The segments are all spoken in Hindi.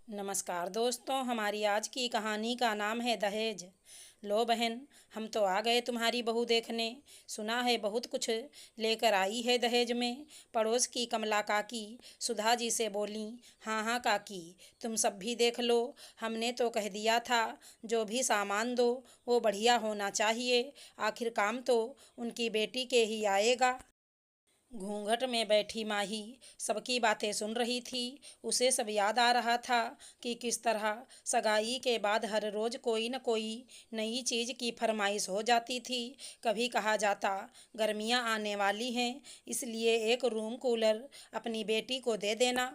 नमस्कार दोस्तों, हमारी आज की कहानी का नाम है दहेज। लो बहन, हम तो आ गए तुम्हारी बहू देखने। सुना है बहुत कुछ लेकर आई है दहेज में। पड़ोस की कमला काकी सुधा जी से बोली, हाँ हाँ काकी, तुम सब भी देख लो। हमने तो कह दिया था जो भी सामान दो वो बढ़िया होना चाहिए। आखिर काम तो उनकी बेटी के ही आएगा। घूंघट में बैठी माही सबकी बातें सुन रही थी। उसे सब याद आ रहा था कि किस तरह सगाई के बाद हर रोज कोई न कोई नई चीज़ की फरमाइश हो जाती थी। कभी कहा जाता गर्मियां आने वाली हैं, इसलिए एक रूम कूलर अपनी बेटी को दे देना,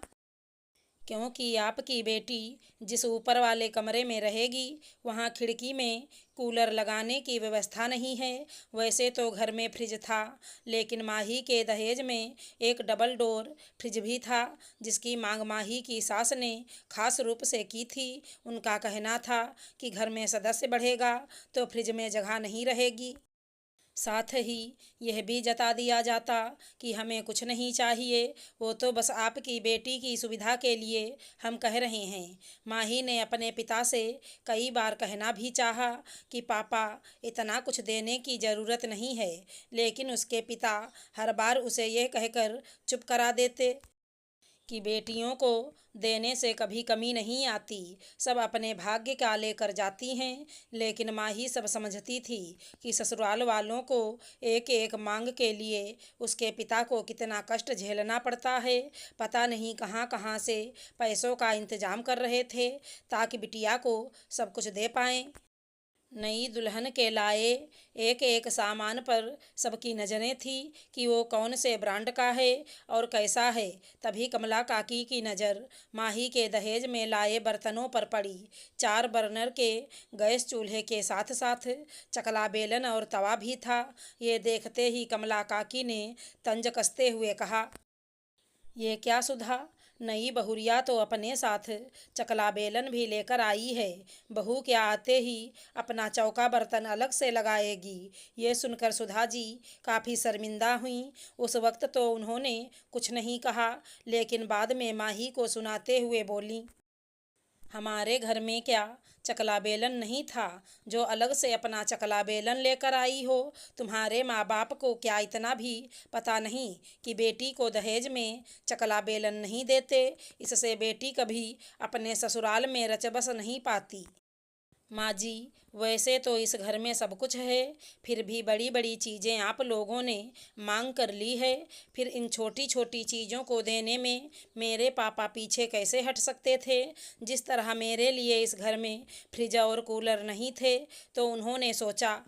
क्योंकि आपकी बेटी जिस ऊपर वाले कमरे में रहेगी वहाँ खिड़की में कूलर लगाने की व्यवस्था नहीं है। वैसे तो घर में फ्रिज था, लेकिन माही के दहेज में एक डबल डोर फ्रिज भी था, जिसकी मांग माही की सास ने खास रूप से की थी। उनका कहना था कि घर में सदस्य बढ़ेगा तो फ्रिज में जगह नहीं रहेगी। साथ ही यह भी जता दिया जाता कि हमें कुछ नहीं चाहिए, वो तो बस आपकी बेटी की सुविधा के लिए हम कह रहे हैं। माही ने अपने पिता से कई बार कहना भी चाहा कि पापा, इतना कुछ देने की ज़रूरत नहीं है, लेकिन उसके पिता हर बार उसे यह कहकर चुप करा देते कि बेटियों को देने से कभी कमी नहीं आती, सब अपने भाग्य का लेकर जाती हैं। लेकिन माँ ही सब समझती थी कि ससुराल वालों को एक एक मांग के लिए उसके पिता को कितना कष्ट झेलना पड़ता है। पता नहीं कहाँ कहाँ से पैसों का इंतजाम कर रहे थे ताकि बिटिया को सब कुछ दे पाएं। नई दुल्हन के लाए एक एक सामान पर सबकी नज़रें थी कि वो कौन से ब्रांड का है और कैसा है। तभी कमला काकी की नज़र माही के दहेज में लाए बर्तनों पर पड़ी। 4 बर्नर के गैस चूल्हे के साथ साथ चकला बेलन और तवा भी था। ये देखते ही कमला काकी ने तंज कसते हुए कहा, ये क्या सुधा, नई बहुरिया तो अपने साथ चकला बेलन भी लेकर आई है। बहू क्या आते ही अपना चौका बर्तन अलग से लगाएगी। ये सुनकर सुधा जी काफ़ी शर्मिंदा हुई। उस वक्त तो उन्होंने कुछ नहीं कहा, लेकिन बाद में माही को सुनाते हुए बोली, हमारे घर में क्या चकला बेलन नहीं था जो अलग से अपना चकला बेलन लेकर आई हो। तुम्हारे माँ बाप को क्या इतना भी पता नहीं कि बेटी को दहेज में चकला बेलन नहीं देते, इससे बेटी कभी अपने ससुराल में रचबस नहीं पाती। माँ जी, वैसे तो इस घर में सब कुछ है, फिर भी बड़ी बड़ी चीज़ें आप लोगों ने मांग कर ली है। फिर इन छोटी छोटी चीज़ों को देने में मेरे पापा पीछे कैसे हट सकते थे। जिस तरह मेरे लिए इस घर में फ्रिज और कूलर नहीं थे, तो उन्होंने सोचा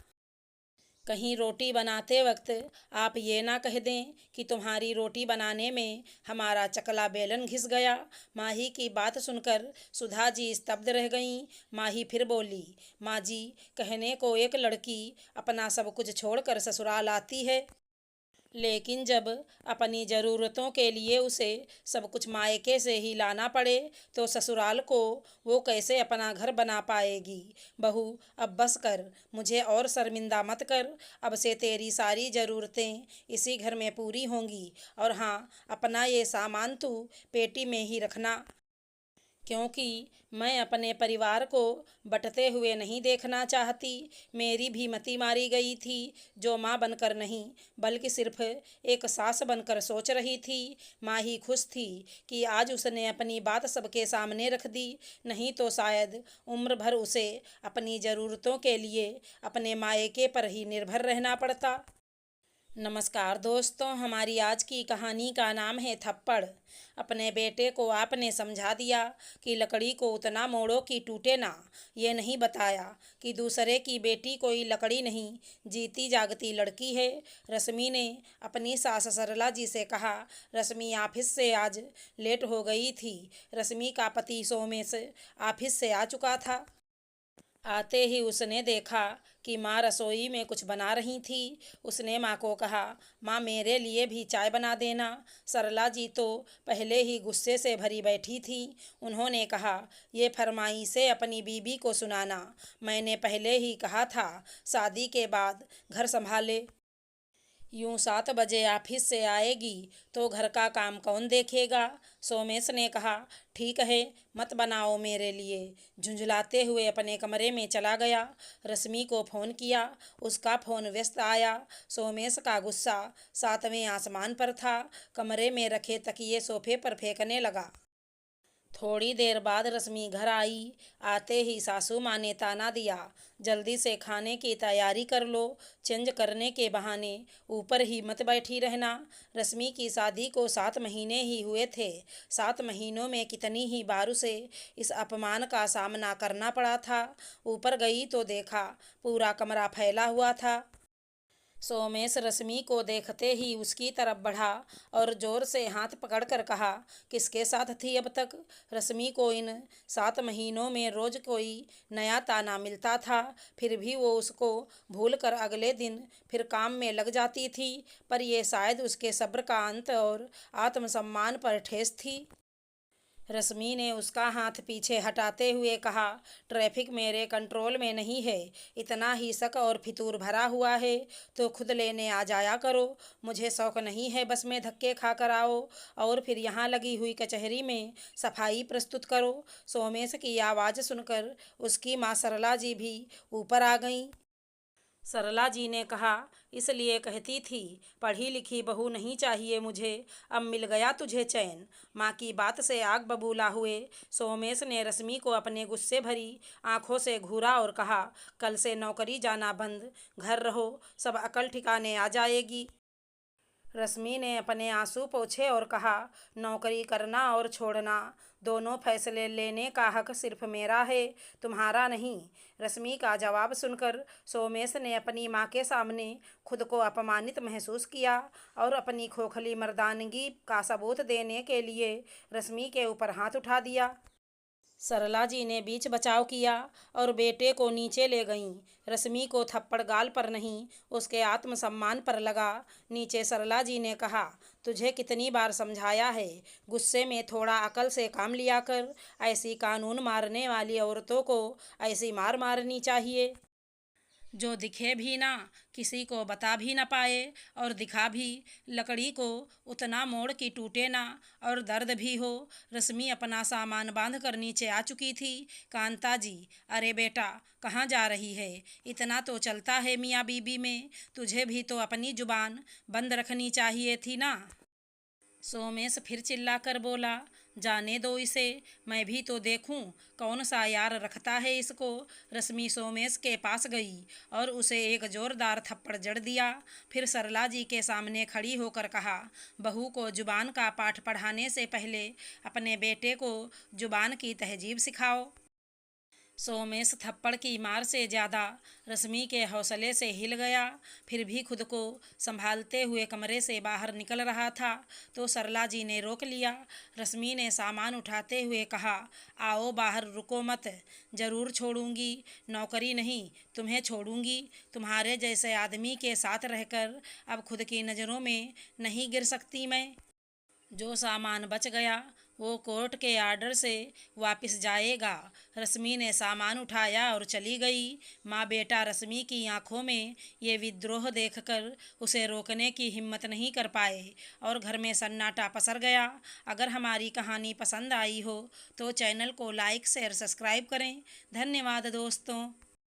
कहीं रोटी बनाते वक्त आप ये ना कह दें कि तुम्हारी रोटी बनाने में हमारा चकला बेलन घिस गया। माही की बात सुनकर सुधा जी स्तब्ध रह गईं। माही फिर बोली, माँ जी, कहने को एक लड़की अपना सब कुछ छोड़कर ससुराल आती है, लेकिन जब अपनी ज़रूरतों के लिए उसे सब कुछ मायके से ही लाना पड़े तो ससुराल को वो कैसे अपना घर बना पाएगी। बहू, अब बस कर, मुझे और शर्मिंदा मत कर। अब से तेरी सारी ज़रूरतें इसी घर में पूरी होंगी। और हाँ, अपना ये सामान तू पेटी में ही रखना, क्योंकि मैं अपने परिवार को बंटते हुए नहीं देखना चाहती। मेरी भी मति मारी गई थी, जो माँ बनकर नहीं बल्कि सिर्फ एक सास बनकर सोच रही थी। माँ ही खुश थी कि आज उसने अपनी बात सबके सामने रख दी, नहीं तो शायद उम्र भर उसे अपनी ज़रूरतों के लिए अपने मायके पर ही निर्भर रहना पड़ता। नमस्कार दोस्तों, हमारी आज की कहानी का नाम है थप्पड़। अपने बेटे को आपने समझा दिया कि लकड़ी को उतना मोड़ो कि टूटे ना। ये नहीं बताया कि दूसरे की बेटी कोई लकड़ी नहीं, जीती जागती लड़की है। रश्मि ने अपनी सास सरला जी से कहा। रश्मि ऑफिस से आज लेट हो गई थी। रश्मि का पति सोमेश ऑफिस से आ चुका था। आते ही उसने देखा कि माँ रसोई में कुछ बना रही थी। उसने माँ को कहा, माँ, मेरे लिए भी चाय बना देना। सरला जी तो पहले ही गुस्से से भरी बैठी थी। उन्होंने कहा, ये फरमाइशें अपनी बीबी को सुनाना। मैंने पहले ही कहा था शादी के बाद घर संभाले। यूं 7 बजे ऑफिस से आएगी तो घर का काम कौन देखेगा? सोमेश ने कहा। ठीक है, मत बनाओ मेरे लिए। झुंझलाते हुए अपने कमरे में चला गया। रश्मि को फ़ोन किया, उसका फ़ोन व्यस्त आया। सोमेश का गुस्सा 7वें आसमान पर था। कमरे में रखे तकिए सोफे पर फेंकने लगा। थोड़ी देर बाद रश्मि घर आई। आते ही सासू माँ ने ताना दिया, जल्दी से खाने की तैयारी कर लो, चेंज करने के बहाने ऊपर ही मत बैठी रहना। रश्मि की शादी को 7 महीने ही हुए थे। 7 महीनों में कितनी ही बार उसे इस अपमान का सामना करना पड़ा था। ऊपर गई तो देखा पूरा कमरा फैला हुआ था। सोमेश रश्मि को देखते ही उसकी तरफ बढ़ा और जोर से हाथ पकड़कर कहा, किसके साथ थी अब तक? रश्मि को इन 7 महीनों में रोज कोई नया ताना मिलता था, फिर भी वो उसको भूलकर अगले दिन फिर काम में लग जाती थी। पर ये शायद उसके सब्र का अंत और आत्मसम्मान पर ठेस थी। रश्मि ने उसका हाथ पीछे हटाते हुए कहा, ट्रैफिक मेरे कंट्रोल में नहीं है। इतना ही शक और फितूर भरा हुआ है तो खुद लेने आ जाया करो। मुझे शौक नहीं है बस में धक्के खाकर आओ और फिर यहाँ लगी हुई कचहरी में सफाई प्रस्तुत करो। सोमेश की आवाज़ सुनकर उसकी माँ सरला जी भी ऊपर आ गईं। सरला जी ने कहा, इसलिए कहती थी पढ़ी लिखी बहू नहीं चाहिए मुझे, अब मिल गया तुझे चैन। माँ की बात से आग बबूला हुए सोमेश ने रश्मि को अपने गुस्से भरी आंखों से घूरा और कहा, कल से नौकरी जाना बंद, घर रहो, सब अकल ठिकाने आ जाएगी। रश्मि ने अपने आंसू पोंछे और कहा, नौकरी करना और छोड़ना दोनों फैसले लेने का हक सिर्फ मेरा है, तुम्हारा नहीं। रश्मि का जवाब सुनकर सोमेश ने अपनी माँ के सामने खुद को अपमानित महसूस किया और अपनी खोखली मर्दानगी का सबूत देने के लिए रश्मि के ऊपर हाथ उठा दिया। सरला जी ने बीच बचाव किया और बेटे को नीचे ले गईं। रश्मि को थप्पड़ गाल पर नहीं, उसके आत्मसम्मान पर लगा। नीचे सरला जी ने कहा, तुझे कितनी बार समझाया है, गुस्से में थोड़ा अकल से काम लिया कर। ऐसी कानून मारने वाली औरतों को ऐसी मार मारनी चाहिए जो दिखे भी ना, किसी को बता भी ना पाए, और दिखा भी लकड़ी को उतना मोड़ कि टूटे ना और दर्द भी हो। रश्मि अपना सामान बांध कर नीचे आ चुकी थी। कांता जी, अरे बेटा कहाँ जा रही है? इतना तो चलता है मियाँ बीबी में, तुझे भी तो अपनी जुबान बंद रखनी चाहिए थी ना। सोमेश फिर चिल्लाकर बोला, जाने दो इसे, मैं भी तो देखूं कौन सा यार रखता है इसको। रश्मि सोमेश के पास गई और उसे एक जोरदार थप्पड़ जड़ दिया। फिर सरला जी के सामने खड़ी होकर कहा, बहू को जुबान का पाठ पढ़ाने से पहले अपने बेटे को जुबान की तहजीब सिखाओ। सोमेश थप्पड़ की मार से ज़्यादा रश्मि के हौसले से हिल गया। फिर भी खुद को संभालते हुए कमरे से बाहर निकल रहा था तो सरला जी ने रोक लिया। रश्मि ने सामान उठाते हुए कहा, आओ बाहर, रुको मत, ज़रूर छोड़ूंगी, नौकरी नहीं तुम्हें छोड़ूंगी। तुम्हारे जैसे आदमी के साथ रहकर अब खुद की नज़रों में नहीं गिर सकती मैं। जो सामान बच गया वो कोर्ट के आर्डर से वापस जाएगा। रश्मि ने सामान उठाया और चली गई। माँ बेटा रश्मि की आंखों में ये विद्रोह देखकर उसे रोकने की हिम्मत नहीं कर पाए और घर में सन्नाटा पसर गया। अगर हमारी कहानी पसंद आई हो तो चैनल को लाइक शेयर सब्सक्राइब करें। धन्यवाद दोस्तों।